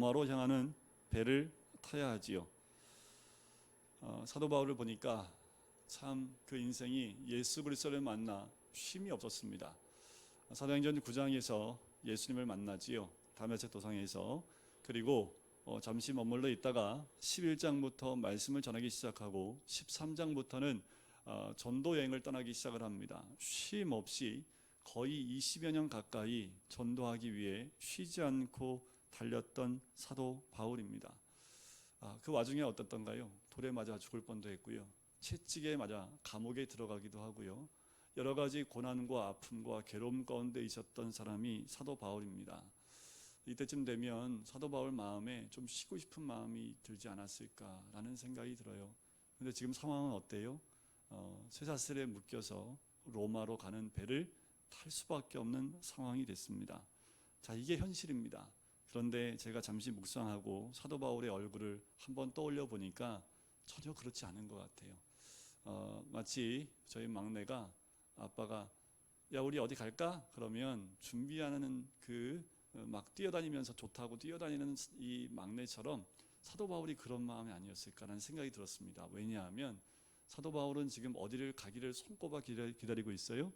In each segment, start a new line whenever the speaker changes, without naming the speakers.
로마로 향하는 배를 타야 하지요. 사도 바울을 보니까 참 그 인생이 예수 그리스도를 만나 쉼이 없었습니다. 사도행전 9장에서 예수님을 만나지요. 다메섹 도상에서. 그리고 잠시 머물러 있다가 11장부터 말씀을 전하기 시작하고 13장부터는 전도 여행을 떠나기 시작을 합니다. 쉼 없이 거의 20여 년 가까이 전도하기 위해 쉬지 않고 달렸던 사도 바울입니다. 그 와중에 어떻던가요? 돌에 맞아 죽을 뻔도 했고요. 채찍에 맞아 감옥에 들어가기도 하고요. 여러 가지 고난과 아픔과 괴로움 가운데 있었던 사람이 사도 바울입니다. 이때쯤 되면 사도 바울 마음에 좀 쉬고 싶은 마음이 들지 않았을까라는 생각이 들어요. 근데 지금 상황은 어때요? 쇠사슬에 묶여서 로마로 가는 배를 탈 수밖에 없는 상황이 됐습니다. 자, 이게 현실입니다. 그런데 제가 잠시 묵상하고 사도 바울의 얼굴을 한번 떠올려 보니까 전혀 그렇지 않은 것 같아요. 마치 저희 막내가 아빠가 야 우리 어디 갈까? 그러면 준비하는 막 뛰어다니면서 좋다고 뛰어다니는 이 막내처럼 사도 바울이 그런 마음이 아니었을까라는 생각이 들었습니다. 왜냐하면 사도 바울은 지금 어디를 가기를 손꼽아 기다리고 있어요?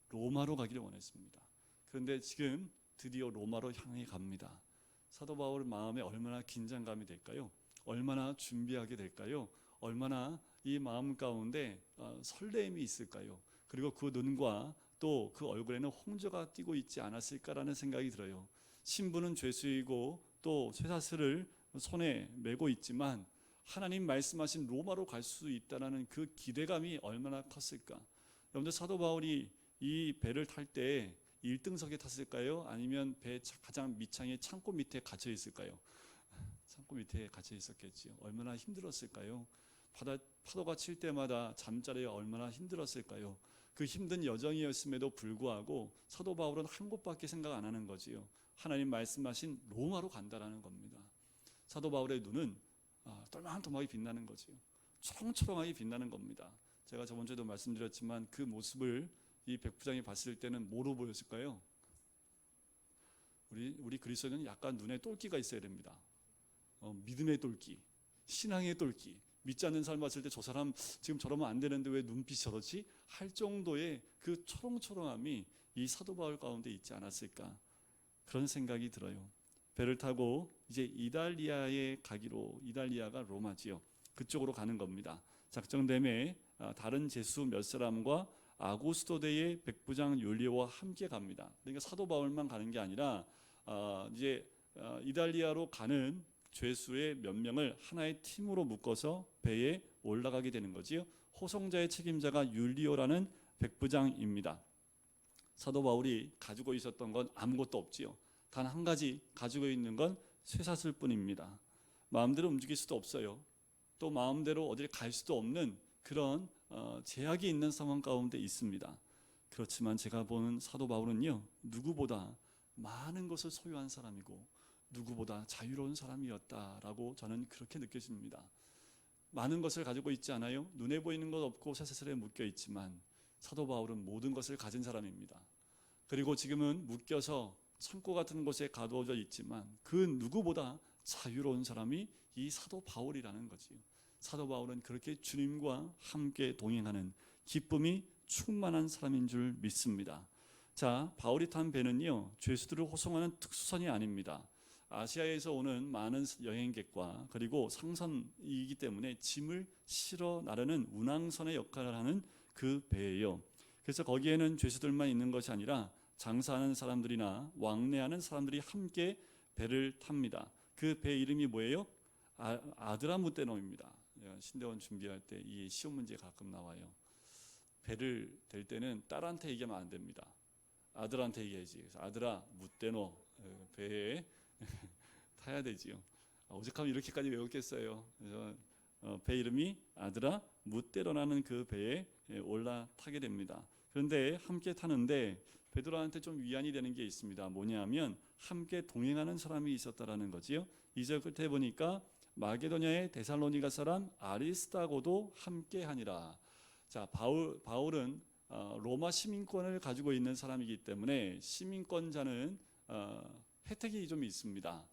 로마로 가기를 원했습니다. 그런데 지금 드디어 로마로 향해 갑니다. 사도 바울 마음에 얼마나 긴장감이 될까요? 얼마나 준비하게 될까요? 얼마나 이 마음 가운데 설레임이 있을까요? 그리고 그 눈과 또 그 얼굴에는 홍조가 띄고 있지 않았을까라는 생각이 들어요. 신부는 죄수이고 또 쇠사슬을 손에 메고 있지만 하나님 말씀하신 로마로 갈 수 있다는 그 기대감이 얼마나 컸을까? 여러분들 사도 바울이 이 배를 탈 때 1등석에 탔을까요? 아니면 배 가장 밑창에 창고 밑에 갇혀 있을까요? 창고 밑에 갇혀 있었겠지요. 얼마나 힘들었을까요? 파도가 칠 때마다 잠자리에 얼마나 힘들었을까요? 그 힘든 여정이었음에도 불구하고 사도 바울은 한 곳밖에 생각 안 하는 거지요. 하나님 말씀하신 로마로 간다라는 겁니다. 사도 바울의 눈은 떨망떨망하게 빛나는 거지요. 초롱초롱하게 빛나는 겁니다. 제가 저번 주에도 말씀드렸지만 그 모습을 이 백부장이 봤을 때는 뭐로 보였을까요? 우리 그리스도인은 약간 눈에 똘끼가 있어야 됩니다. 믿음의 똘끼, 신앙의 똘끼. 믿지 않는 사람 봤을 때 저 사람 지금 저러면 안 되는데 왜 눈빛이 저러지? 할 정도의 그 초롱초롱함이 이 사도 바울 가운데 있지 않았을까? 그런 생각이 들어요. 배를 타고 이제 이달리아에 가기로, 이달리아가 로마지요. 그쪽으로 가는 겁니다. 작정됨에 다른 제수 몇 사람과 아고스토대의 백부장 율리오와 함께 갑니다. 그러니까 사도 바울만 가는 게 아니라 이제 이달리아로 가는 죄수의 몇 명을 하나의 팀으로 묶어서 배에 올라가게 되는 거지요. 호송자의 책임자가 율리오라는 백부장입니다. 사도 바울이 가지고 있었던 건 아무것도 없지요. 단 한 가지 가지고 있는 건 쇠사슬 뿐입니다. 마음대로 움직일 수도 없어요. 또 마음대로 어디를 갈 수도 없는 그런 제약이 있는 상황 가운데 있습니다. 그렇지만 제가 보는 사도 바울은요, 누구보다 많은 것을 소유한 사람이고 누구보다 자유로운 사람이었다라고 저는 그렇게 느껴집니다. 많은 것을 가지고 있지 않아요? 눈에 보이는 것 없고 쇠사슬에 묶여 있지만 사도 바울은 모든 것을 가진 사람입니다. 그리고 지금은 묶여서 창고 같은 곳에 가두어져 있지만 그 누구보다 자유로운 사람이 이 사도 바울이라는 거지요. 사도 바울은 그렇게 주님과 함께 동행하는 기쁨이 충만한 사람인 줄 믿습니다. 자, 바울이 탄 배는요, 죄수들을 호송하는 특수선이 아닙니다. 아시아에서 오는 많은 여행객과 그리고 상선이기 때문에 짐을 실어 나르는 운항선의 역할을 하는 그 배예요. 그래서 거기에는 죄수들만 있는 것이 아니라 장사하는 사람들이나 왕래하는 사람들이 함께 배를 탑니다. 그 배 이름이 뭐예요? 아드라무테노입니다. 신대원 준비할 때 이 시험 문제 가끔 나와요. 배를 댈 때는 딸한테 얘기하면 안 됩니다. 아들한테 얘기해야지. 그래서 아들아, 무테노, 배에 타야 되지요. 오죽하면 이렇게까지 외웠겠어요. 그래서 배 이름이 아드라 무테노라는 그 배에 올라타게 됩니다. 그런데 함께 타는데 베드로한테 좀 위안이 되는 게 있습니다. 뭐냐면 함께 동행하는 사람이 있었다라는 거지요. 2절 끝에 보니까 마게도냐의 데살로니가 사람 아리스다고도 함께 하니라. 자, 바울은 로마 시민권을 가지고 있는 사람이기 때문에 시민권자는 혜택이 좀 있습니다.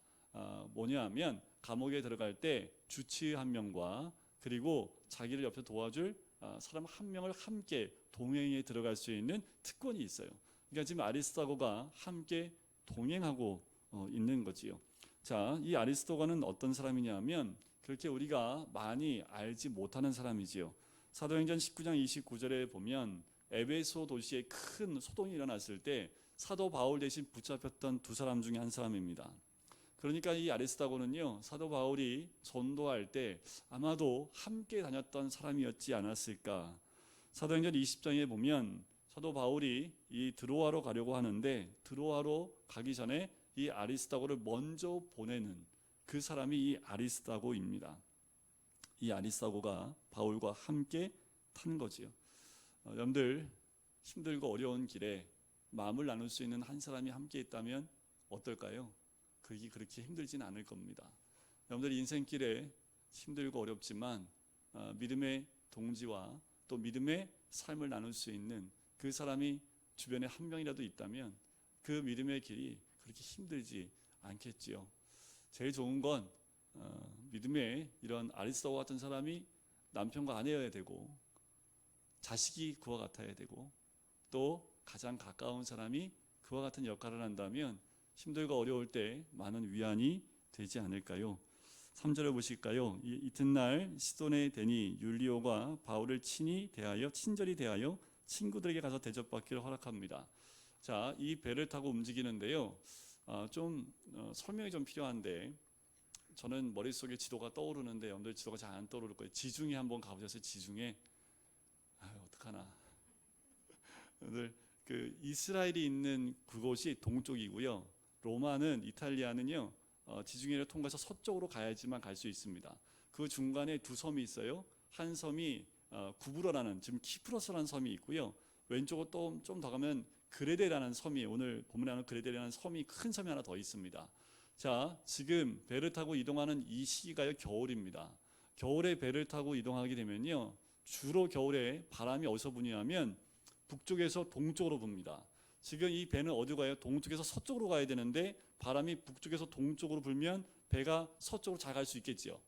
뭐냐하면 감옥에 들어갈 때 주치 한 명과 그리고 자기를 옆에 도와줄 사람 한 명을 함께 동행에 들어갈 수 있는 특권이 있어요. 그러니까 지금 아리스토고가 함께 동행하고 있는 거지요. 자, 이 아리스토가는 어떤 사람이냐면 그렇게 우리가 많이 알지 못하는 사람이지요. 사도행전 19장 29절에 보면 에베소 도시에 큰 소동이 일어났을 때 사도 바울 대신 붙잡혔던 두 사람 중에 한 사람입니다. 그러니까 이 아리스토고는요, 사도 바울이 전도할 때 아마도 함께 다녔던 사람이었지 않았을까. 사도행전 20장에 보면 사도 바울이 이 드로아로 가려고 하는데 드로아로 가기 전에 이 아리스토고를 먼저 보내는 그 사람이 이 아리스토고입니다. 이 아리스토고가 바울과 함께 타는 거지요. 여러분들 힘들고 어려운 길에 마음을 나눌 수 있는 한 사람이 함께 있다면 어떨까요? 그게 그렇게 힘들진 않을 겁니다. 여러분들 인생길에 힘들고 어렵지만 믿음의 동지와 또 믿음의 삶을 나눌 수 있는 그 사람이 주변에 한 명이라도 있다면 그 믿음의 길이 그렇게 힘들지 않겠지요. 제일 좋은 건 믿음의 이런 아리스토고 같은 사람이 남편과 아내여야 되고 자식이 그와 같아야 되고 또 가장 가까운 사람이 그와 같은 역할을 한다면 힘들고 어려울 때 많은 위안이 되지 않을까요? 3절을 보실까요? 이튿날 시돈의 대니 율리오가 바울을 친절히 대하여 친구들에게 가서 대접받기를 허락합니다. 자, 이 배를 타고 움직이는데요. 설명이 좀 필요한데 저는 머릿속에 지도가 떠오르는데 여러분들 지도가 잘 안 떠오를 거예요. 지중해 한번 가보셨어요? 지중해? 어떡하나. 여러분들 그 이스라엘이 있는 그곳이 동쪽이고요. 로마는 이탈리아는요. 지중해를 통과해서 서쪽으로 가야지만 갈 수 있습니다. 그 중간에 두 섬이 있어요. 한 섬이 구브로라는 지금 키프로스라는 섬이 있고요. 왼쪽으로 또 좀 더 가면 그레데라는 섬이 오늘 본문에 나오는 그레데라는 섬이 큰 섬이 하나 더 있습니다. 자, 지금 배를 타고 이동하는 이 시기가요 겨울입니다. 겨울에 배를 타고 이동하게 되면요. 주로 겨울에 바람이 어디서 부냐면 북쪽에서 동쪽으로 붑니다. 지금 이 배는 어디로 가요? 동쪽에서 서쪽으로 가야 되는데 바람이 북쪽에서 동쪽으로 불면 배가 서쪽으로 잘 갈 수 있겠지요.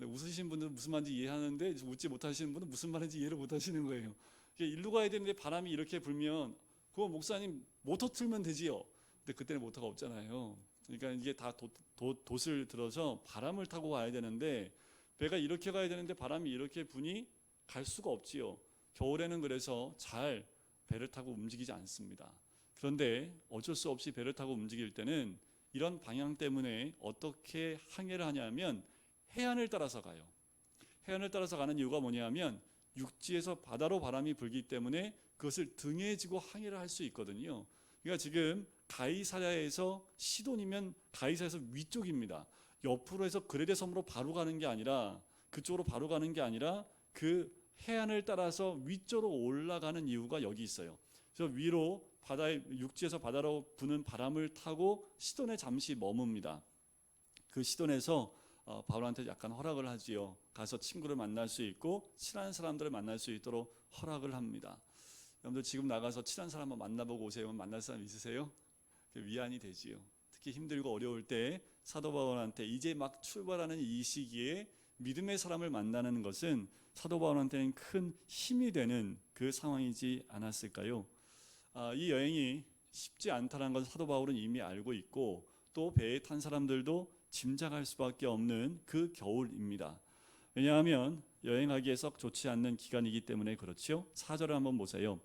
웃으시는 분들은 무슨 말인지 이해하는데 웃지 못하시는 분은 무슨 말인지 이해를 못하시는 거예요. 일로 가야 되는데 바람이 이렇게 불면 그거 목사님 모터 틀면 되지요. 근데 그때는 모터가 없잖아요. 그러니까 이게 다 돛을 들어서 바람을 타고 가야 되는데 배가 이렇게 가야 되는데 바람이 이렇게 부니 갈 수가 없지요. 겨울에는 그래서 잘 배를 타고 움직이지 않습니다. 그런데 어쩔 수 없이 배를 타고 움직일 때는 이런 방향 때문에 어떻게 항해를 하냐면 해안을 따라서 가요. 해안을 따라서 가는 이유가 뭐냐면 육지에서 바다로 바람이 불기 때문에 그것을 등에 지고 항해를 할 수 있거든요. 그러니까 지금 가이사랴에서 시돈이면 가이사랴에서 위쪽입니다. 옆으로 해서 그레데 섬으로 바로 가는 게 아니라 그쪽으로 바로 가는 게 아니라 그 해안을 따라서 위쪽으로 올라가는 이유가 여기 있어요. 그래서 위로 육지에서 바다로 부는 바람을 타고 시돈에 잠시 머뭅니다. 그 시돈에서 바울한테 약간 허락을 하지요. 가서 친구를 만날 수 있고 친한 사람들을 만날 수 있도록 허락을 합니다. 여러분들 지금 나가서 친한 사람 한번 만나보고 오세요. 만날 사람 있으세요? 위안이 되지요. 특히 힘들고 어려울 때 사도 바울한테 이제 막 출발하는 이 시기에 믿음의 사람을 만나는 것은 사도 바울한테는 큰 힘이 되는 그 상황이지 않았을까요? 이 여행이 쉽지 않다는 것을 사도 바울은 이미 알고 있고 또 배에 탄 사람들도 짐작할 수밖에 없는 그 겨울입니다. 왜냐하면 여행하기에 썩 좋지 않는 기간이기 때문에 그렇지요. 4절을 한번 보세요.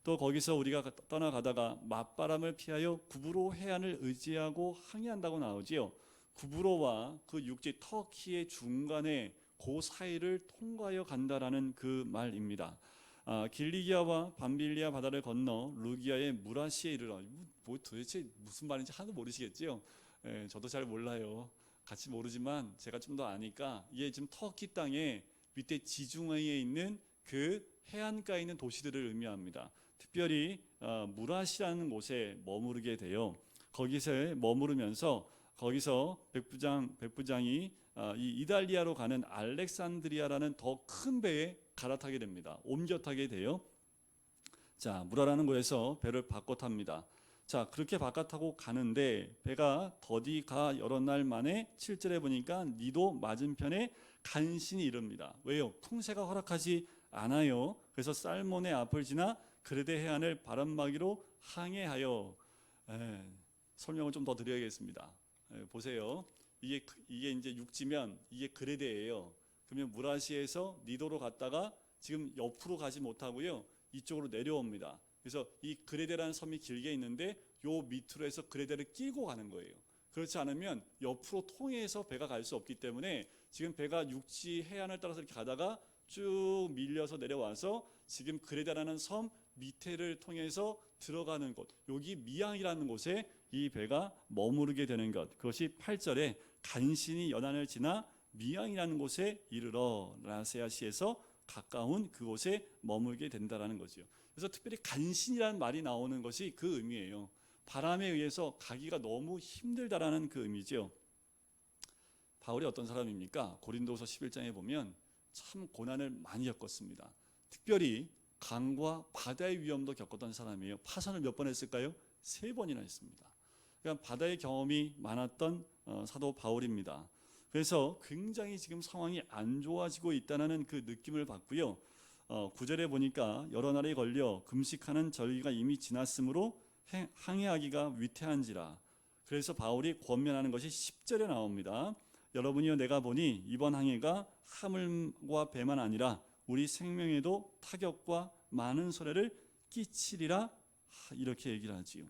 또 거기서 우리가 떠나가다가 맞바람을 피하여 구브로 해안을 의지하고 항해한다고 나오지요. 구브로와 그 육지 터키의 중간에 그 사이를 통과하여 간다라는 그 말입니다. 길리기아와 밤빌리아 바다를 건너 루기아의 무라시에 이르러 뭐 도대체 무슨 말인지 하나도 모르시겠지요? 저도 잘 몰라요. 같이 모르지만 제가 좀 더 아니까 이게 지금 터키 땅에 밑에 지중해에 있는 그 해안가에 있는 도시들을 의미합니다. 특별히 무라시라는 곳에 머무르게 돼요. 거기서 머무르면서 거기서 백부장이 이 이달리아로 가는 알렉산드리아라는 더 큰 배에 갈아타게 됩니다. 옮겨 타게 돼요. 자, 무라라는 곳에서 배를 바꿔 탑니다. 자, 그렇게 바깥하고 가는데 배가 더디 가 여러 날 만에 7절에 보니까 니도 맞은편에 간신히 이릅니다. 왜요? 풍세가 허락하지 않아요. 그래서 살몬의 앞을 지나 그레데 해안을 바람막이로 항해하여, 설명을 좀 더 드려야겠습니다. 보세요. 이게 이제 육지면 이게 그레데예요. 그러면 무라시에서 니도로 갔다가 지금 옆으로 가지 못하고요, 이쪽으로 내려옵니다. 그래서 이 그레데라는 섬이 길게 있는데 요 밑으로 해서 그레데를 끼고 가는 거예요. 그렇지 않으면 옆으로 통해서 배가 갈 수 없기 때문에 지금 배가 육지 해안을 따라서 이렇게 가다가 쭉 밀려서 내려와서 지금 그레데라는 섬 밑에를 통해서 들어가는 곳, 여기 미양이라는 곳에 이 배가 머무르게 되는 것, 그것이 8절에 간신히 연안을 지나 미양이라는 곳에 이르러 라세아시에서 가까운 그곳에 머물게 된다라는 거죠. 그래서 특별히 간신이라는 말이 나오는 것이 그 의미예요. 바람에 의해서 가기가 너무 힘들다라는 그 의미죠. 바울이 어떤 사람입니까? 고린도서 11장에 보면 참 고난을 많이 겪었습니다. 특별히 강과 바다의 위험도 겪었던 사람이에요. 파선을 몇 번 했을까요? 3번이나 했습니다. 그러니까 바다의 경험이 많았던 사도 바울입니다. 그래서 굉장히 지금 상황이 안 좋아지고 있다는 그 느낌을 받고요. 9절에 보니까 여러 날이 걸려 금식하는 절기가 이미 지났으므로 항해하기가 위태한지라. 그래서 바울이 권면하는 것이 10절에 나옵니다. 여러분이여, 내가 보니 이번 항해가 하물과 배만 아니라 우리 생명에도 타격과 많은 손해를 끼치리라, 이렇게 얘기를 하지요.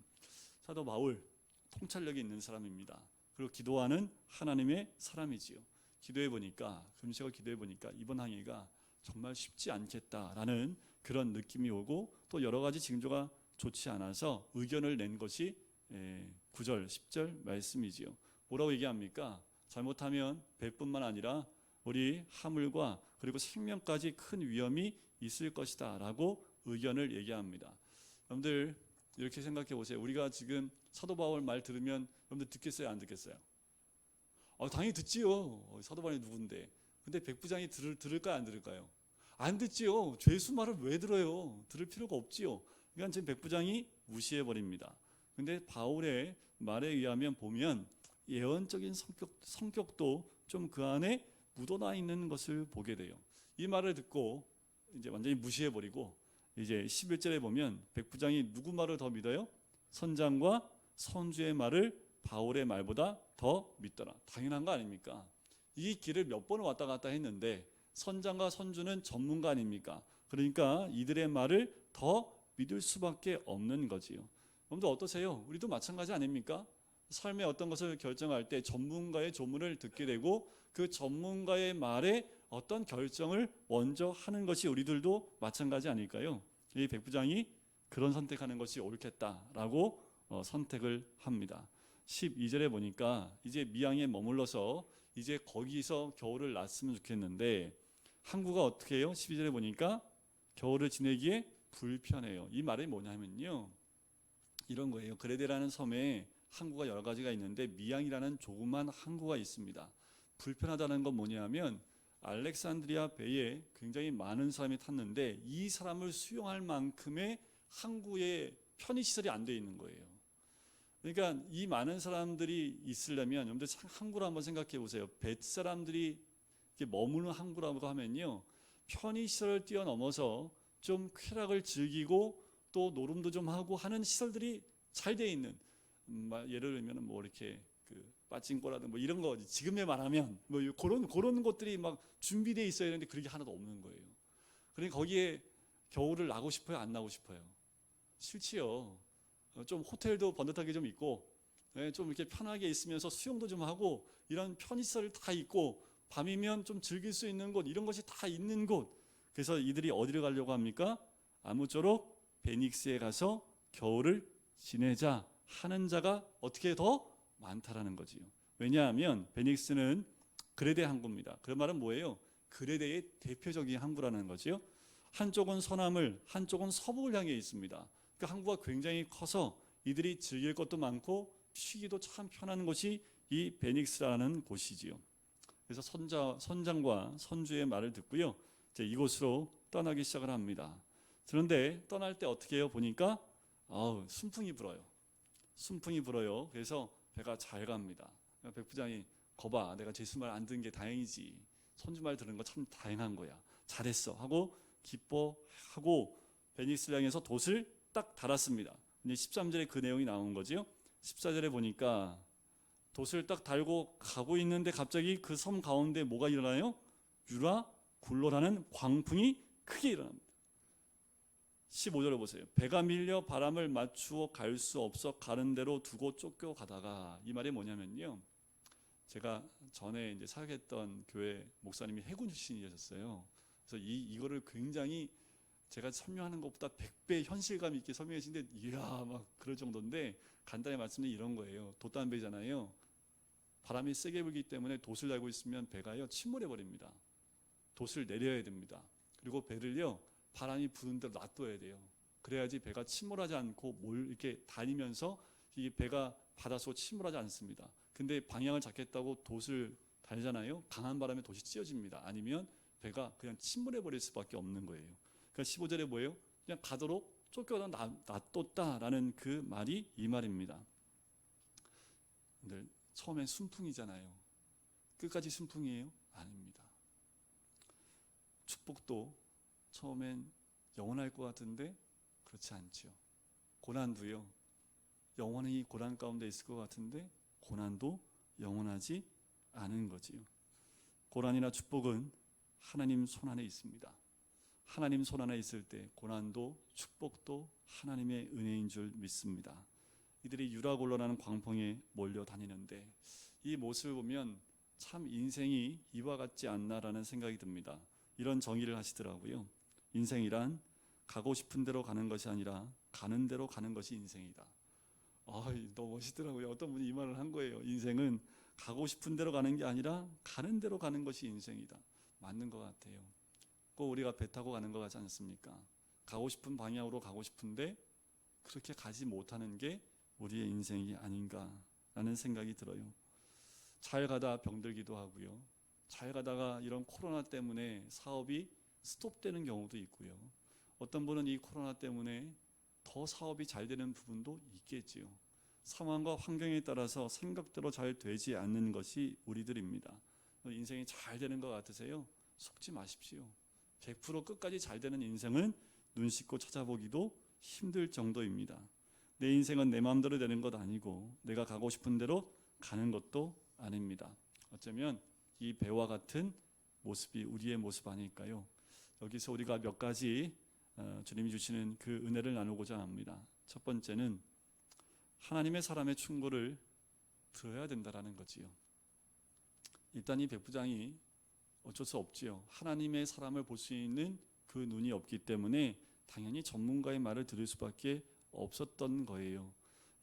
사도 바울 통찰력이 있는 사람입니다. 그리고 기도하는 하나님의 사람이지요. 기도해 보니까, 금식을 기도해 보니까 이번 항해가 정말 쉽지 않겠다라는 그런 느낌이 오고, 또 여러 가지 징조가 좋지 않아서 의견을 낸 것이 9절, 10절 말씀이지요. 뭐라고 얘기합니까? 잘못하면 배뿐만 아니라 우리 하물과 그리고 생명까지 큰 위험이 있을 것이다 라고 의견을 얘기합니다. 여러분들 이렇게 생각해 보세요. 우리가 지금 사도 바울 말 들으면 여러분들 듣겠어요, 안 듣겠어요? 당연히 듣지요. 사도 바울이 누군데. 근데 백부장이 들을까요, 안 들을까요? 안 듣지요. 죄수 말을 왜 들어요? 들을 필요가 없지요. 그러니까 지금 백부장이 무시해 버립니다. 근데 바울의 말에 의하면 보면 예언적인 성격도 좀 그 안에 묻어나 있는 것을 보게 돼요. 이 말을 듣고 이제 완전히 무시해 버리고, 이제 11절에 보면 백부장이 누구 말을 더 믿어요? 선장과 선주의 말을 바울의 말보다 더 믿더라. 당연한 거 아닙니까? 이 길을 몇 번을 왔다 갔다 했는데 선장과 선주는 전문가 아닙니까? 그러니까 이들의 말을 더 믿을 수밖에 없는 거지요. 여러분들 어떠세요? 우리도 마찬가지 아닙니까? 삶의 어떤 것을 결정할 때 전문가의 조문을 듣게 되고 그 전문가의 말에 어떤 결정을 먼저 하는 것이 우리들도 마찬가지 아닐까요? 이 백부장이 그런 선택하는 것이 옳겠다라고 선택을 합니다. 12절에 보니까 이제 미양에 머물러서 이제 거기서 겨울을 났으면 좋겠는데 항구가 어떻게 해요? 12절에 보니까 겨울을 지내기에 불편해요. 이 말이 뭐냐면요, 이런 거예요. 그레데라는 섬에 항구가 여러 가지가 있는데 미양이라는 조그만 항구가 있습니다. 불편하다는 건 뭐냐면 알렉산드리아 배에 굉장히 많은 사람이 탔는데 이 사람을 수용할 만큼의 항구에 편의시설이 안 돼 있는 거예요. 그러니까 이 많은 사람들이 있으려면, 여러분들 항구를 한번 생각해 보세요. 뱃사람들이 머무는 항구라고 하면요, 편의시설을 뛰어넘어서 좀 쾌락을 즐기고 또 노름도 좀 하고 하는 시설들이 잘 돼 있는, 예를 들면 뭐 이렇게 빠찡꼬라든 뭐 이런 거, 지금에 말하면 뭐 그런 것들이 막 준비되어 있어야 되는데 그런 게 하나도 없는 거예요. 그러니까 거기에 겨울을 나고 싶어요, 안 나고 싶어요? 싫지요. 좀 호텔도 번듯하게 좀 있고, 좀 이렇게 편하게 있으면서 수영도 좀 하고 이런 편의시설 다 있고 밤이면 좀 즐길 수 있는 곳, 이런 것이 다 있는 곳. 그래서 이들이 어디를 가려고 합니까? 아무쪼록 베닉스에 가서 겨울을 지내자 하는 자가 어떻게 더 많다라는 거지요. 왜냐하면 베닉스는 그레데 항구입니다. 그 말은 뭐예요? 그레데의 대표적인 항구라는 거지요. 한쪽은 서남을, 한쪽은 서북을 향해 있습니다. 그 항구가 굉장히 커서 이들이 즐길 것도 많고 쉬기도 참 편한 곳이 이 베닉스라는 곳이지요. 그래서 선장과 선주의 말을 듣고요, 이제 이곳으로 떠나기 시작을 합니다. 그런데 떠날 때 어떻게 해요? 보니까 순풍이 불어요. 순풍이 불어요. 그래서 배가 잘 갑니다. 백부장이 거봐, 내가 제수 말 안 듣는 게 다행이지. 손주 말 들은 거 참 다행한 거야. 잘했어 하고 기뻐하고 베니스를 향해서 돛을 딱 달았습니다. 이제 13절에 그 내용이 나온 거지요. 14절에 보니까 돛을 딱 달고 가고 있는데 갑자기 그 섬 가운데 뭐가 일어나요? 유라 굴로라는 광풍이 크게 일어납니다. 15절을 보세요. 배가 밀려 바람을 맞추어 갈 수 없어 가는 대로 두고 쫓겨가다가, 이 말이 뭐냐면요, 제가 전에 이제 사역했던 교회 목사님이 해군 출신이셨어요. 그래서 이거를 굉장히 제가 설명하는 것보다 100배 현실감 있게 설명해 주시는데, 이야 막 그럴 정도인데, 간단히 말씀드리면 이런 거예요. 돛담배잖아요. 바람이 세게 불기 때문에 돛을 달고 있으면 배가요 침몰해 버립니다. 돛을 내려야 됩니다. 그리고 배를요 바람이 부는 대로 놔둬야 돼요. 그래야지 배가 침몰하지 않고 이렇게 다니면서 이 배가 바닷속으로 침몰하지 않습니다. 근데 방향을 잡겠다고 돛을 달잖아요. 강한 바람에 돛이 찢어집니다. 아니면 배가 그냥 침몰해 버릴 수밖에 없는 거예요. 그러니까 15절에 뭐예요? 그냥 가도록 쫓겨다 놔뒀다라는 그 말이 이 말입니다. 근데 처음엔 순풍이잖아요. 끝까지 순풍이에요? 아닙니다. 축복도 처음엔 영원할 것 같은데 그렇지 않죠. 고난도요, 영원히 고난 가운데 있을 것 같은데 고난도 영원하지 않은 거지요. 고난이나 축복은 하나님 손 안에 있습니다. 하나님 손 안에 있을 때 고난도 축복도 하나님의 은혜인 줄 믿습니다. 이들이 유라굴로라는 광풍에 몰려다니는데 이 모습을 보면 참 인생이 이와 같지 않나라는 생각이 듭니다. 이런 정의를 하시더라고요. 인생이란 가고 싶은 대로 가는 것이 아니라 가는 대로 가는 것이 인생이다. 너무 멋있더라고요. 어떤 분이 이 말을 한 거예요. 인생은 가고 싶은 대로 가는 게 아니라 가는 대로 가는 것이 인생이다. 맞는 것 같아요. 꼭 우리가 배 타고 가는 것 같지 않습니까? 가고 싶은 방향으로 가고 싶은데 그렇게 가지 못하는 게 우리의 인생이 아닌가라는 생각이 들어요. 잘 가다 병들기도 하고요. 잘 가다가 이런 코로나 때문에 사업이 스톱되는 경우도 있고요. 어떤 분은 이 코로나 때문에 더 사업이 잘 되는 부분도 있겠지요. 상황과 환경에 따라서 생각대로 잘 되지 않는 것이 우리들입니다. 인생이 잘 되는 것 같으세요? 속지 마십시오. 100% 끝까지 잘 되는 인생은 눈 씻고 찾아보기도 힘들 정도입니다. 내 인생은 내 마음대로 되는 것 아니고 내가 가고 싶은 대로 가는 것도 아닙니다. 어쩌면 이 배와 같은 모습이 우리의 모습 아닐까요? 여기서 우리가 몇 가지 주님이 주시는 그 은혜를 나누고자 합니다. 첫 번째는 하나님의 사람의 충고를 들어야 된다라는 거지요. 일단 이 백부장이 어쩔 수 없지요. 하나님의 사람을 볼 수 있는 그 눈이 없기 때문에 당연히 전문가의 말을 들을 수밖에 없었던 거예요.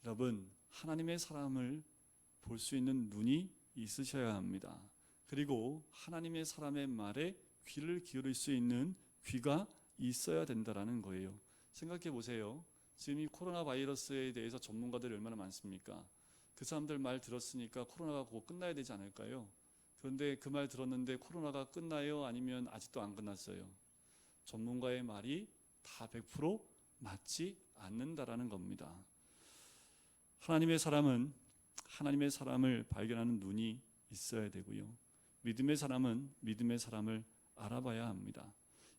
여러분, 하나님의 사람을 볼 수 있는 눈이 있으셔야 합니다. 그리고 하나님의 사람의 말에 귀를 기울일 수 있는 귀가 있어야 된다라는 거예요. 생각해 보세요. 지금 이 코로나 바이러스에 대해서 전문가들이 얼마나 많습니까? 그 사람들 말 들었으니까 코로나가 곧 끝나야 되지 않을까요? 그런데 그 말 들었는데 코로나가 끝나요? 아니면 아직도 안 끝났어요? 전문가의 말이 다 100% 맞지 않는다라는 겁니다. 하나님의 사람은 하나님의 사람을 발견하는 눈이 있어야 되고요. 믿음의 사람은 믿음의 사람을 알아봐야 합니다.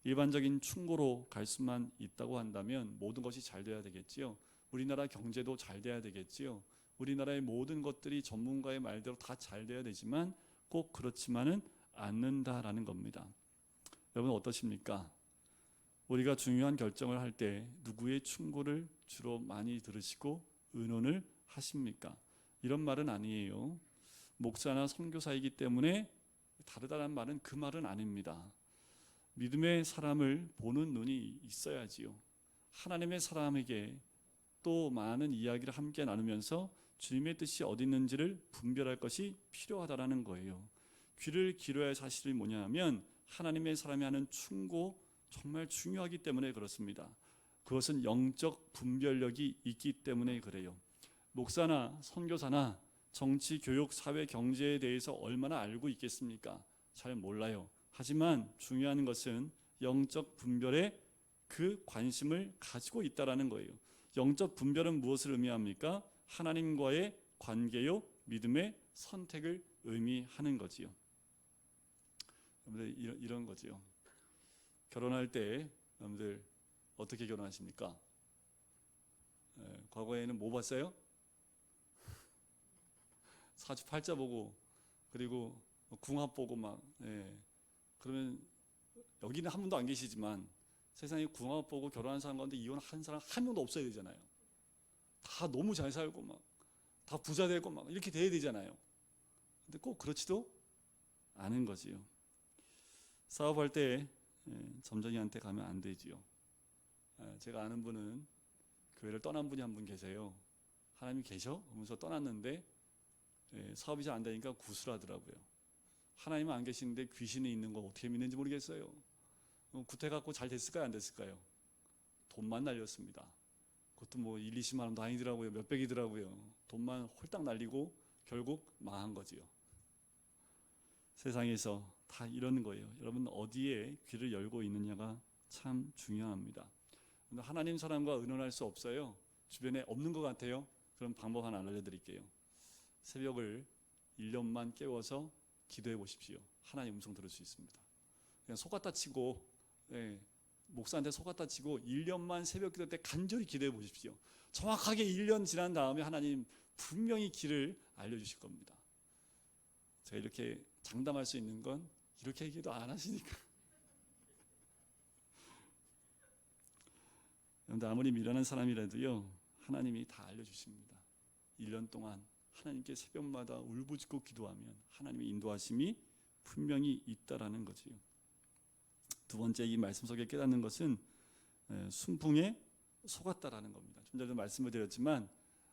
일반적인 충고로 갈 수만 있다고 한다면 모든 것이 잘 돼야 되겠지요. 우리나라 경제도 잘 돼야 되겠지요. 우리나라의 모든 것들이 전문가의 말대로 다 잘 돼야 되지만 꼭 그렇지만은 않는다라는 겁니다. 여러분 어떠십니까? 우리가 중요한 결정을 할 때 누구의 충고를 주로 많이 들으시고 의논을 하십니까? 이런 말은 아니에요. 목사나 선교사이기 때문에 다르다는 말은 그 말은 아닙니다. 믿음의 사람을 보는 눈이 있어야지요. 하나님의 사람에게 또 많은 이야기를 함께 나누면서 주님의 뜻이 어디 있는지를 분별할 것이 필요하다라는 거예요. 귀를 기울여야 할 사실이 뭐냐면 하나님의 사람이 하는 충고 정말 중요하기 때문에 그렇습니다. 그것은 영적 분별력이 있기 때문에 그래요. 목사나 선교사나 정치, 교육, 사회, 경제에 대해서 얼마나 알고 있겠습니까? 잘 몰라요. 하지만 중요한 것은 영적 분별에 그 관심을 가지고 있다라는 거예요. 영적 분별은 무엇을 의미합니까? 하나님과의 관계요, 믿음의 선택을 의미하는 거지요. 여러분들 이런 거지요. 결혼할 때 여러분들 어떻게 결혼하십니까? 과거에는 뭐 봤어요? 사주팔자 보고, 그리고 궁합 보고 막. 그러면 여기는 한 분도 안 계시지만 세상에 궁합 보고 결혼한 사람 가운데 이혼한 사람 한 명도 없어야 되잖아요. 다 너무 잘 살고 막 다 부자 되고 막 이렇게 돼야 되잖아요. 근데 꼭 그렇지도 않은 거지요. 사업할 때 점쟁이한테 가면 안 되지요. 제가 아는 분은 교회를 떠난 분이 한 분 계세요. 하나님이 계셔? 하면서 떠났는데 사업이 잘 안 되니까 구술하더라고요. 하나님은 안 계시는데 귀신이 있는 거 어떻게 믿는지 모르겠어요. 구태갖고 잘 됐을까요? 안 됐을까요? 돈만 날렸습니다. 그것도 뭐 1, 20만 원도 아니더라고요. 몇백이더라고요. 돈만 홀딱 날리고 결국 망한 거지요. 세상에서 다 이러는 거예요. 여러분 어디에 귀를 열고 있느냐가 참 중요합니다. 하나님 사람과 의논할 수 없어요. 주변에 없는 것 같아요. 그럼 방법 하나 알려드릴게요. 새벽을 1년만 깨워서 기도해 보십시오. 하나님 음성 들을 수 있습니다. 그냥 속았다 치고 목사한테 속았다 치고 1년만 새벽 기도 때 간절히 기도해 보십시오. 정확하게 1년 지난 다음에 하나님 분명히 길을 알려주실 겁니다. 제가 이렇게 장담할 수 있는 건 이렇게 얘기도 안 하시니까. 그런데 아무리 미련한 사람이라도요, 하나님이 다 알려주십니다. 1년 동안 하나님께 새벽마다 울부짖고 기도하면 하나님의 인도하심이 분명히 있다라는 거지요. 두 번째 이 말씀 속에 깨닫는 것은 순풍에 속았다라는 겁니다. 좀 전에도 말씀을 드렸지만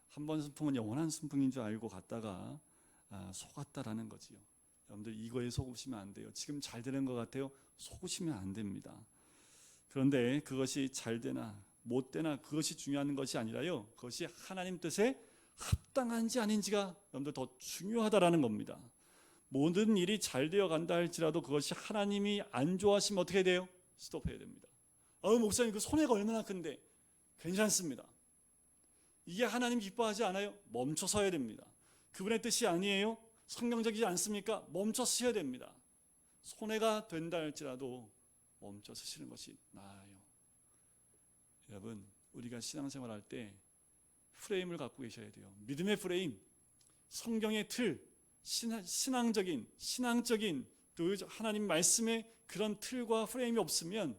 한 번 순풍은 영원한 순풍인 줄 알고 갔다가 속았다라는 거지요. 여러분들 이거에 속으시면 안 돼요. 지금 잘 되는 것 같아요. 속으시면 안 됩니다. 그런데 그것이 잘 되나 못 되나 그것이 중요한 것이 아니라요. 그것이 하나님 뜻에 합당한지 아닌지가 여러분들 더 중요하다라는 겁니다. 모든 일이 잘 되어 간다 할지라도 그것이 하나님이 안 좋아하시면 어떻게 돼요? 스톱해야 됩니다. 목사님 그 손해가 얼마나 큰데. 괜찮습니다. 이게 하나님 기뻐하지 않아요? 멈춰 서야 됩니다. 그분의 뜻이 아니에요? 성경적이지 않습니까? 멈춰 서야 됩니다. 손해가 된다 할지라도 멈춰 서시는 것이 나아요. 여러분 우리가 신앙생활 할 때 프레임을 갖고 계셔야 돼요. 믿음의 프레임, 성경의 틀, 신앙적인 또 하나님 말씀의 그런 틀과 프레임이 없으면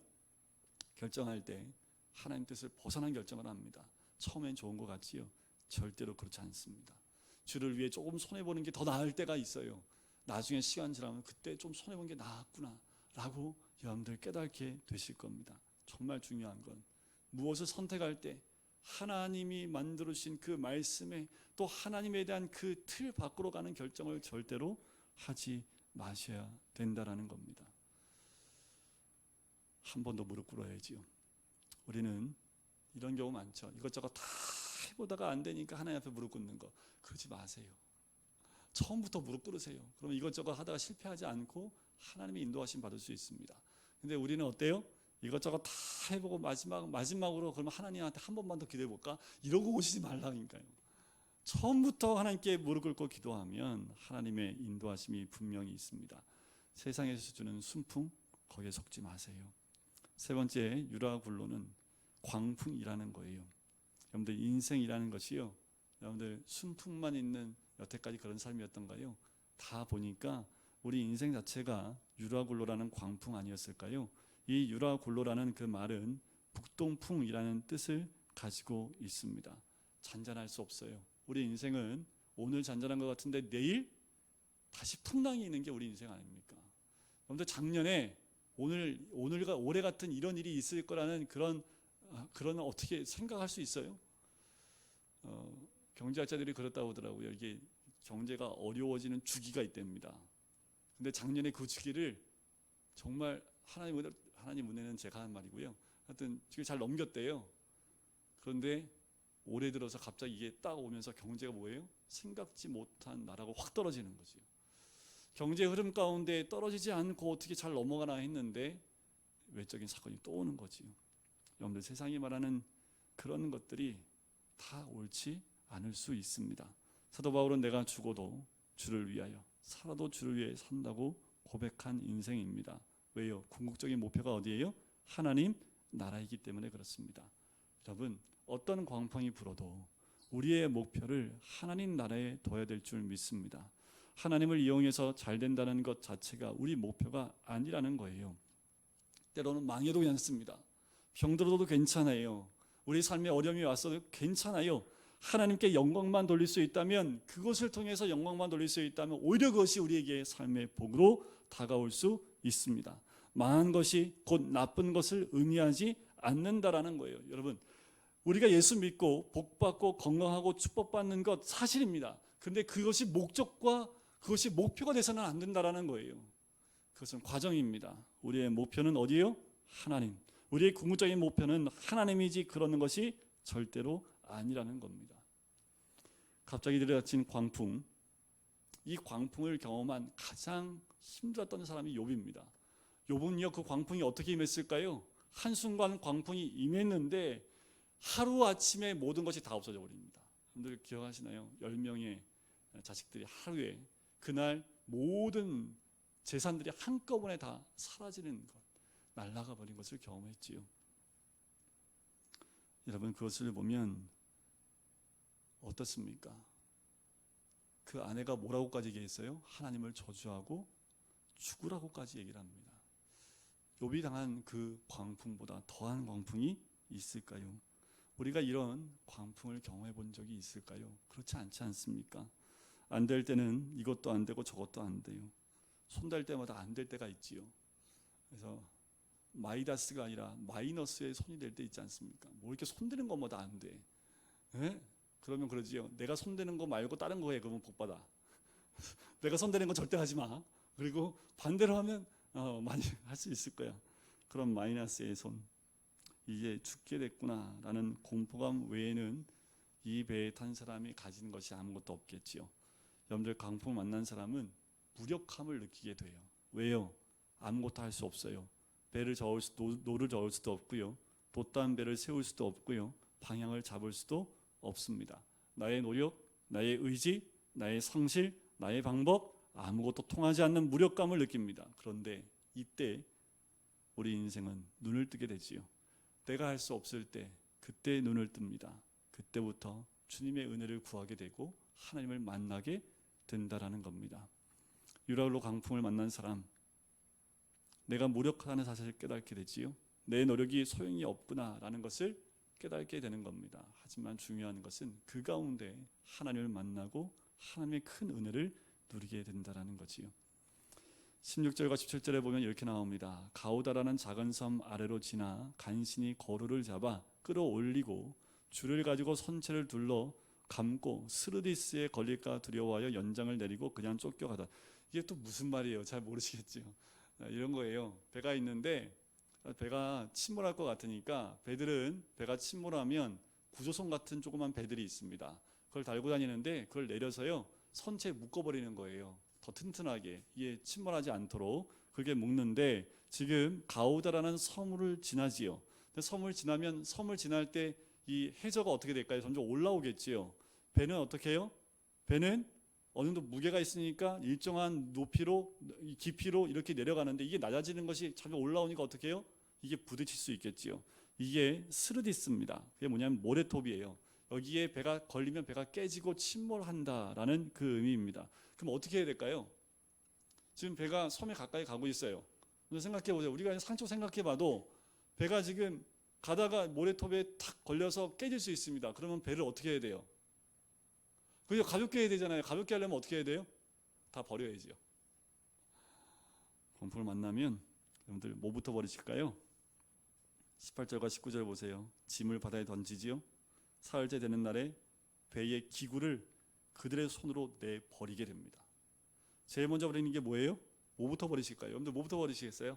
결정할 때 하나님 뜻을 벗어난 결정을 합니다. 처음엔 좋은 것 같지요? 절대로 그렇지 않습니다. 주를 위해 조금 손해보는 게 더 나을 때가 있어요. 나중에 시간 지나면 그때 좀 손해본 게 나았구나 라고 여러분들 깨닫게 되실 겁니다. 정말 중요한 건 무엇을 선택할 때 하나님이 만들어주신 그 말씀에 또 하나님에 대한 그 틀 밖으로 가는 결정을 절대로 하지 마셔야 된다라는 겁니다. 한 번 더 무릎 꿇어야지요. 우리는 이런 경우 많죠. 이것저것 다 해보다가 안 되니까 하나님 앞에 무릎 꿇는 거. 그러지 마세요. 처음부터 무릎 꿇으세요. 그러면 이것저것 하다가 실패하지 않고 하나님의 인도하심 받을 수 있습니다. 근데 우리는 어때요? 이것저것 다 해보고 마지막으로 그러면 하나님한테 한 번만 더 기도해볼까? 이러고 오시지 말라니까요. 처음부터 하나님께 무릎 꿇고 기도하면 하나님의 인도하심이 분명히 있습니다. 세상에서 주는 순풍 거기에 속지 마세요. 세 번째 유라굴로는 광풍이라는 거예요. 여러분들 인생이라는 것이요, 여러분들 순풍만 있는 여태까지 그런 삶이었던가요? 다 보니까 우리 인생 자체가 유라굴로라는 광풍 아니었을까요? 이 유라굴로라는 그 말은 북동풍이라는 뜻을 가지고 있습니다. 잔잔할 수 없어요. 우리 인생은 오늘 잔잔한 것 같은데 내일 다시 풍랑이 있는 게 우리 인생 아닙니까? 여러분들 작년에 오늘과 올해 같은 이런 일이 있을 거라는 그런 어떻게 생각할 수 있어요? 경제학자들이 그렇다고 하더라고요. 이게 경제가 어려워지는 주기가 있답니다. 근데 작년에 그 주기를 정말 하나님 은혜는 제가 한 말이고요. 하여튼 주기 잘 넘겼대요. 그런데 올해 들어서 갑자기 이게 딱 오면서 경제가 뭐예요? 생각지 못한 나라가 확 떨어지는 거죠. 경제 흐름 가운데 떨어지지 않고 어떻게 잘 넘어가나 했는데 외적인 사건이 또 오는 거지요. 여러분들 세상이 말하는 그런 것들이 다 옳지 않을 수 있습니다. 사도 바울은 내가 죽어도 주를 위하여, 살아도 주를 위해 산다고 고백한 인생입니다. 왜요? 궁극적인 목표가 어디예요? 하나님 나라이기 때문에 그렇습니다. 여러분, 어떤 광풍이 불어도 우리의 목표를 하나님 나라에 둬야 될 줄 믿습니다. 하나님을 이용해서 잘 된다는 것 자체가 우리 목표가 아니라는 거예요. 때로는 망해도 괜찮습니다. 병들어도 괜찮아요. 우리 삶에 어려움이 왔어도 괜찮아요. 하나님께 영광만 돌릴 수 있다면, 그것을 통해서 영광만 돌릴 수 있다면 오히려 그것이 우리에게 삶의 복으로 다가올 수 있습니다. 망한 것이 곧 나쁜 것을 의미하지 않는다라는 거예요. 여러분, 우리가 예수 믿고 복받고 건강하고 축복받는 것 사실입니다. 그런데 그것이 목적과 그것이 목표가 돼서는 안 된다라는 거예요. 그것은 과정입니다. 우리의 목표는 어디예요? 하나님. 우리의 궁극적인 목표는 하나님이지 그러는 것이 절대로 아니라는 겁니다. 갑자기 들이닥친 광풍, 이 광풍을 경험한 가장 힘들었던 사람이 욥입니다. 욥은요, 그 광풍이 어떻게 임했을까요? 한순간 광풍이 임했는데 하루아침에 모든 것이 다 없어져 버립니다. 여러분들 기억하시나요? 10명의 자식들이 하루에 그날 모든 재산들이 한꺼번에 다 사라지는 것, 날아가 버린 것을 경험했지요. 여러분, 그것을 보면 어떻습니까? 그 아내가 뭐라고까지 얘기했어요? 하나님을 저주하고 죽으라고까지 얘기를 합니다. 욥이 당한 그 광풍보다 더한 광풍이 있을까요? 우리가 이런 광풍을 경험해 본 적이 있을까요? 그렇지 않지 않습니까? 안 될 때는 이것도 안 되고 저것도 안 돼요. 손댈 때마다 안 될 때가 있지요. 그래서 마이다스가 아니라 마이너스에 손이 될 때 있지 않습니까? 뭐 이렇게 손대는 것마다 안 돼. 에? 그러면 그러지요. 내가 손대는 거 말고 다른 거 해. 그러면 복 받아. 내가 손대는 거 절대 하지 마. 그리고 반대로 하면 많이 할 수 있을 거야. 그런 마이너스의 손. 이제 죽게 됐구나라는 공포감 외에는 이 배에 탄 사람이 가진 것이 아무것도 없겠지요. 여러분들, 강풍 만난 사람은 무력함을 느끼게 돼요. 왜요? 아무것도 할 수 없어요. 배를 저을 수도, 노를 저을 수도 없고요. 돛단 배를 세울 수도 없고요. 방향을 잡을 수도 없습니다. 나의 노력, 나의 의지, 나의 상실, 나의 방법, 아무것도 통하지 않는 무력감을 느낍니다. 그런데 이때 우리 인생은 눈을 뜨게 되지요. 내가 할 수 없을 때 그때 눈을 뜹니다. 그때부터 주님의 은혜를 구하게 되고 하나님을 만나게 된다라는 겁니다. 유라굴로 강풍을 만난 사람, 내가 무력하다는 사실을 깨닫게 되지요. 내 노력이 소용이 없구나라는 것을 깨닫게 되는 겁니다. 하지만 중요한 것은 그 가운데 하나님을 만나고 하나님의 큰 은혜를 누리게 된다라는 거지요. 16절과 17절에 보면 이렇게 나옵니다. 가우다라는 작은 섬 아래로 지나 간신히 거루를 잡아 끌어올리고 줄을 가지고 선체를 둘러 감고 스르디스에 걸릴까 두려워하여 연장을 내리고 그냥 쫓겨가다. 이게 또 무슨 말이에요? 잘 모르시겠죠. 이런 거예요. 배가 있는데 배가 침몰할 것 같으니까 배들은 배가 침몰하면 구조선 같은 조그만 배들이 있습니다. 그걸 달고 다니는데 그걸 내려서요 선체에 묶어버리는 거예요. 더 튼튼하게 이게 침몰하지 않도록 그게 묶는데, 지금 가우다라는 섬을 지나지요. 근데 섬을 지나면 섬을 지날 때 이 해저가 어떻게 될까요? 점점 올라오겠지요. 배는 어떻게 해요? 배는 어느 정도 무게가 있으니까 일정한 높이로 깊이로 이렇게 내려가는데 이게 낮아지는 것이 점점 올라오니까 어떻게 해요? 이게 부딪힐 수 있겠지요. 이게 스르디스입니다. 그게 뭐냐면 모래톱이에요. 여기에 배가 걸리면 배가 깨지고 침몰한다라는 그 의미입니다. 그럼 어떻게 해야 될까요? 지금 배가 섬에 가까이 가고 있어요. 생각해 보세요. 우리가 상처 생각해 봐도 배가 지금 가다가 모래톱에 탁 걸려서 깨질 수 있습니다. 그러면 배를 어떻게 해야 돼요? 그죠? 가볍게 해야 되잖아요. 가볍게 하려면 어떻게 해야 돼요? 다 버려야지요. 광풍을 만나면 여러분들 뭐부터 버리실까요? 18절과 19절 보세요. 짐을 바다에 던지지요. 사흘째 되는 날에 배의 기구를 그들의 손으로 내버리게 됩니다. 제일 먼저 버리는 게 뭐예요? 뭐부터 버리실까요? 여러분들 뭐부터 버리시겠어요?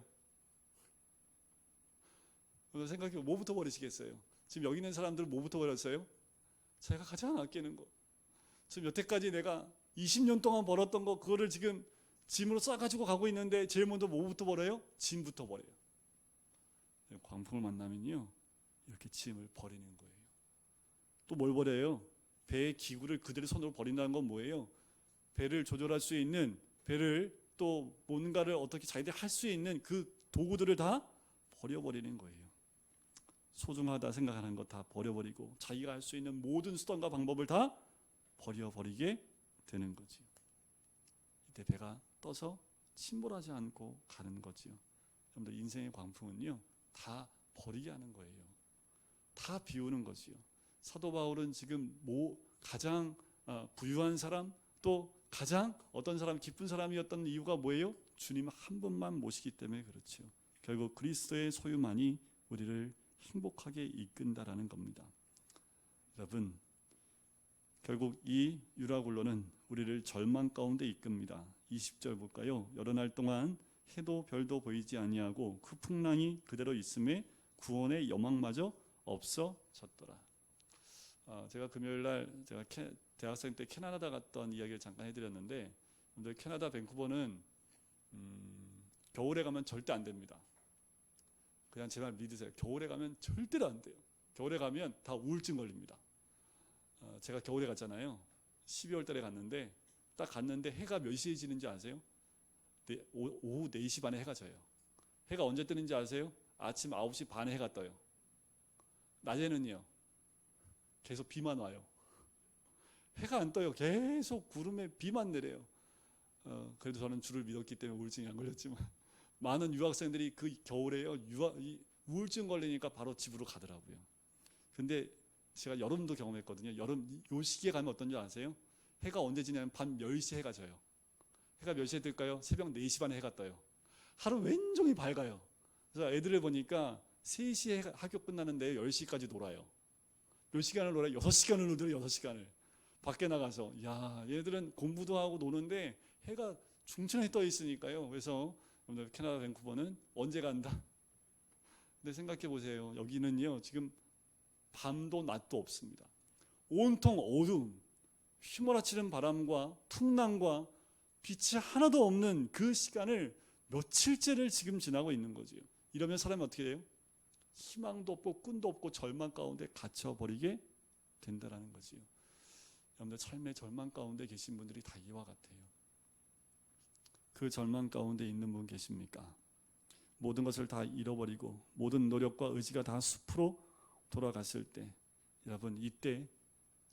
생각해 뭐부터 버리시겠어요? 지금 여기 있는 사람들은 뭐부터 버렸어요? 제가 가장 아끼는 거, 지금 여태까지 내가 20년 동안 벌었던 거, 그거를 지금 짐으로 싸가지고 가고 있는데 제일 먼저 뭐부터 버려요? 짐부터 버려요. 광풍을 만나면요 이렇게 짐을 버리는 거예요. 또 뭘 버려요? 배의 기구를 그들의 손으로 버린다는 건 뭐예요? 배를 조절할 수 있는, 배를 또 뭔가를 어떻게 자기들이 할 수 있는 그 도구들을 다 버려버리는 거예요. 소중하다 생각하는 것 다 버려버리고 자기가 할 수 있는 모든 수단과 방법을 다 버려버리게 되는 거지요. 이때 배가 떠서 침몰하지 않고 가는 거지요. 여러분들, 인생의 광풍은요, 다 버리게 하는 거예요. 다 비우는 거지요. 사도 바울은 지금 가장 부유한 사람, 또 가장 어떤 사람, 기쁜 사람이었던 이유가 뭐예요? 주님 한 분만 모시기 때문에 그렇죠. 결국 그리스도의 소유만이 우리를 행복하게 이끈다라는 겁니다. 여러분, 결국 이 유라굴로는 우리를 절망 가운데 이끕니다. 20절 볼까요? 여러 날 동안 해도 별도 보이지 아니하고 그 풍랑이 그대로 있음에 구원의 여망마저 없어졌더라. 제가 금요일날 제가 대학생 때 캐나다 갔던 이야기를 잠깐 해드렸는데, 근데 캐나다 밴쿠버는 겨울에 가면 절대 안 됩니다. 그냥 제 말 믿으세요. 겨울에 가면 절대로 안 돼요. 겨울에 가면 다 우울증 걸립니다. 제가 겨울에 갔잖아요. 12월 달에 갔는데 딱 갔는데 해가 몇 시에 지는지 아세요? 오후 4시 반에 해가 져요. 해가 언제 뜨는지 아세요? 아침 9시 반에 해가 떠요. 낮에는요, 계속 비만 와요. 해가 안 떠요. 계속 구름에 비만 내려요. 그래도 저는 주를 믿었기 때문에 우울증이 안 걸렸지만, 많은 유학생들이 그 겨울에요, 우울증 걸리니까 바로 집으로 가더라고요. 근데 제가 여름도 경험했거든요. 여름 요 시기에 가면 어떤지 아세요? 해가 언제 지냐면 밤 10시에 해가 져요. 해가 몇 시에 뜰까요? 새벽 4시 반에 해가 떠요. 하루 왼종일 밝아요. 그래서 애들을 보니까 3시에 학교 끝나는데 10시까지 놀아요. 몇 시간을 놀아요? 6시간을 놀더래요. 6시간을 밖에 나가서. 야, 얘들은 공부도 하고 노는데 해가 중천에 떠 있으니까요. 그래서 여러분들, 캐나다 밴쿠버는 언제 간다? 근데 생각해 보세요. 여기는요, 지금 밤도 낮도 없습니다. 온통 어두움, 휘몰아치는 바람과 풍랑과 빛이 하나도 없는 그 시간을 며칠째를 지금 지나고 있는 거지요. 이러면 사람이 어떻게 돼요? 희망도 없고 끈도 없고 절망 가운데 갇혀버리게 된다는 거지요. 여러분들, 삶의 절망 가운데 계신 분들이 다 이와 같아요. 그 절망 가운데 있는 분 계십니까? 모든 것을 다 잃어버리고 모든 노력과 의지가 다 숲으로 돌아갔을 때, 여러분, 이때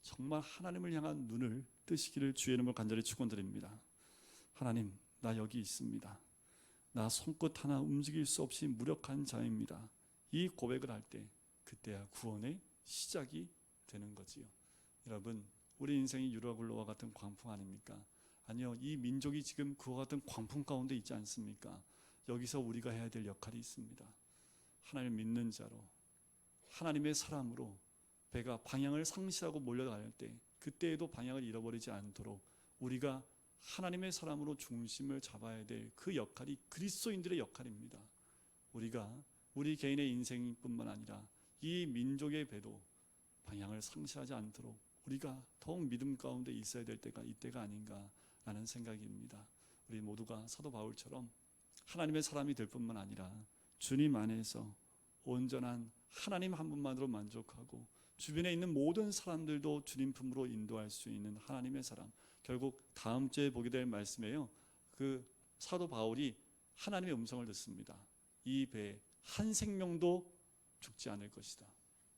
정말 하나님을 향한 눈을 뜨시기를 주의 이름으로 간절히 축원드립니다. 하나님, 나 여기 있습니다. 나 손끝 하나 움직일 수 없이 무력한 자입니다. 이 고백을 할 때 그때야 구원의 시작이 되는 거지요. 여러분, 우리 인생이 유라굴로와 같은 광풍 아닙니까? 아니요, 이 민족이 지금 그와 같은 광풍 가운데 있지 않습니까? 여기서 우리가 해야 될 역할이 있습니다. 하나님을 믿는 자로, 하나님의 사람으로 배가 방향을 상실하고 몰려갈 때 그때에도 방향을 잃어버리지 않도록 우리가 하나님의 사람으로 중심을 잡아야 될 그 역할이 그리스도인들의 역할입니다. 우리가 우리 개인의 인생뿐만 아니라 이 민족의 배도 방향을 상실하지 않도록 우리가 더욱 믿음 가운데 있어야 될 때가 이때가 아닌가라는 생각입니다. 우리 모두가 사도 바울처럼 하나님의 사람이 될 뿐만 아니라 주님 안에서 온전한 하나님 한 분만으로 만족하고 주변에 있는 모든 사람들도 주님 품으로 인도할 수 있는 하나님의 사람. 결국 다음 주에 보게 될 말씀이에요. 그 사도 바울이 하나님의 음성을 듣습니다. 이 배에 한 생명도 죽지 않을 것이다.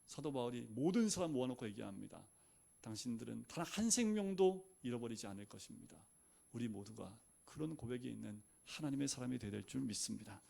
사도 바울이 모든 사람 모아놓고 얘기합니다. 당신들은 단 한 생명도 잃어버리지 않을 것입니다. 우리 모두가 그런 고백이 있는 하나님의 사람이 되야 될 줄 믿습니다.